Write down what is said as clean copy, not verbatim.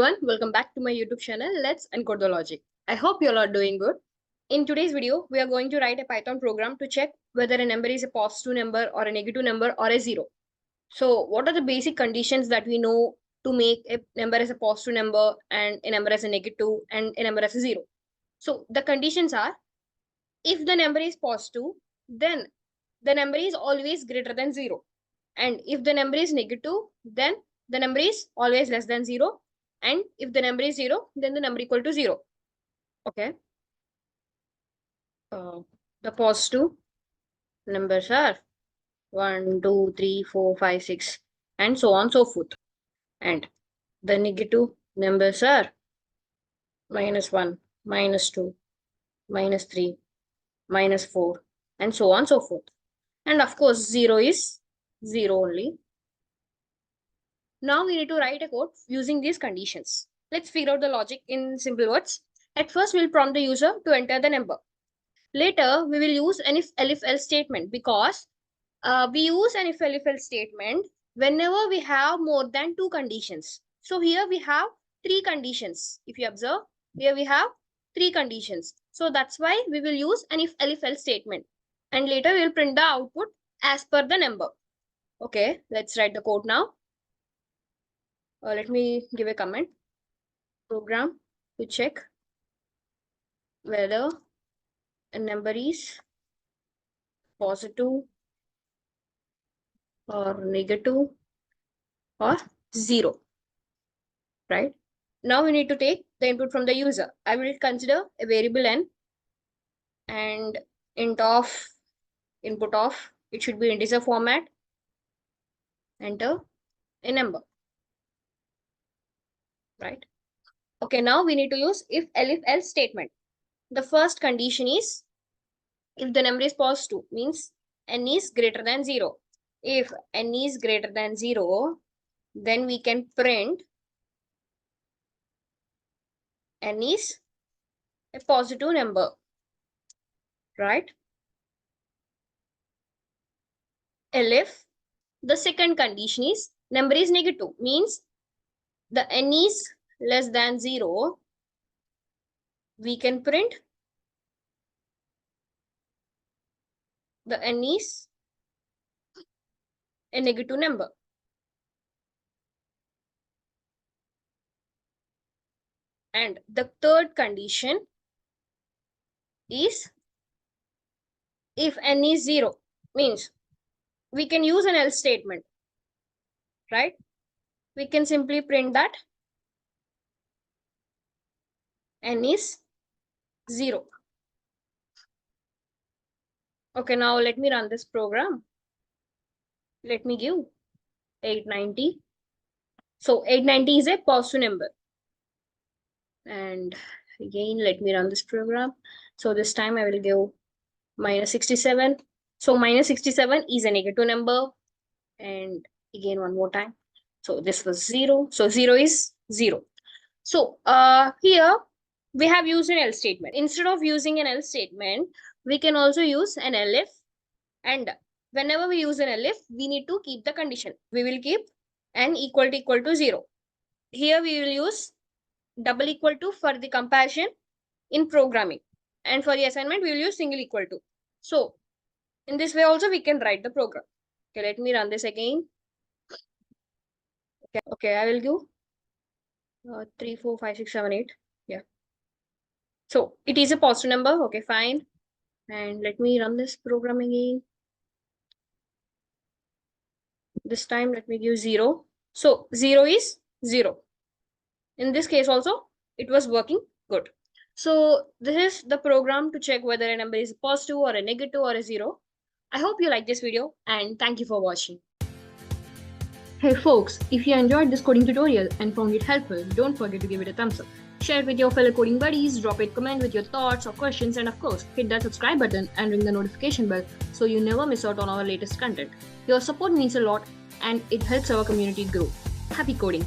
everyone, welcome back to my YouTube channel. Let's encode the logic. I hope you all are doing good. In today's video, we are going to write a Python program to check whether a number is a positive number or a negative number or a zero. So what are the basic conditions that we know to make a number as a positive number and a number as a negative and a number as a zero? So the conditions are, if the number is positive, then the number is always greater than zero. And if the number is negative, then the number is always less than zero. And if the number is zero, then the number equal to zero. Okay. The positive numbers are 1, 2, 3, 4, 5, 6, and so on and so forth. And the negative numbers are -1, -2, -3, -4, and so on and so forth. And of course, 0 is 0 only. Now we need to write a code using these conditions. Let's figure out the logic in simple words. At first, we'll prompt the user to enter the number. Later, we will use an if-elif-else statement because we use an if-elif-else statement whenever we have more than 2 conditions. So here we have 3 conditions. If you observe, here we have 3 conditions. So that's why we will use an if-elif-else statement. And later we will print the output as per the number. Okay, let's write the code now. Let me give a comment. Program to check whether a number is positive or negative or zero. Right? Now we need to take the input from the user. I will consider a variable n and input of, it should be integer format. Enter a number. Right? Okay, now we need to use if-elif-else statement. The first condition is if the number is positive, means n is greater than 0. If n is greater than 0, then we can print n is a positive number. Right? Elif, the second condition is number is negative, means the n is less than 0, we can print the n is a negative number. And the third condition is if n is 0, means we can use an else statement, right? We can simply print that n is 0. Okay, now let me run this program. Let me give 890. So 890 is a positive number. And again, let me run this program. So this time I will give -67. So -67 is a negative number. And again, one more time. So this was 0. So 0 is 0. So here we have used an else statement. Instead of using an else statement, we can also use an elif. And whenever we use an elif, we need to keep the condition. We will keep n equal to 0. Here we will use double equal to for the comparison in programming. And for the assignment, we will use single equal to. So in this way also we can write the program. Okay, let me run this again. Okay, I will give 3, 4, 5, 6, 7, 8. Yeah. So it is a positive number. Okay, fine. And let me run this program again. This time let me give 0. So 0 is 0. In this case also, it was working good. So this is the program to check whether a number is positive or a negative or a zero. I hope you like this video and thank you for watching. Hey folks, if you enjoyed this coding tutorial and found it helpful, don't forget to give it a thumbs up. Share it with your fellow coding buddies, drop a comment with your thoughts or questions, and of course, hit that subscribe button and ring the notification bell so you never miss out on our latest content. Your support means a lot and it helps our community grow. Happy coding!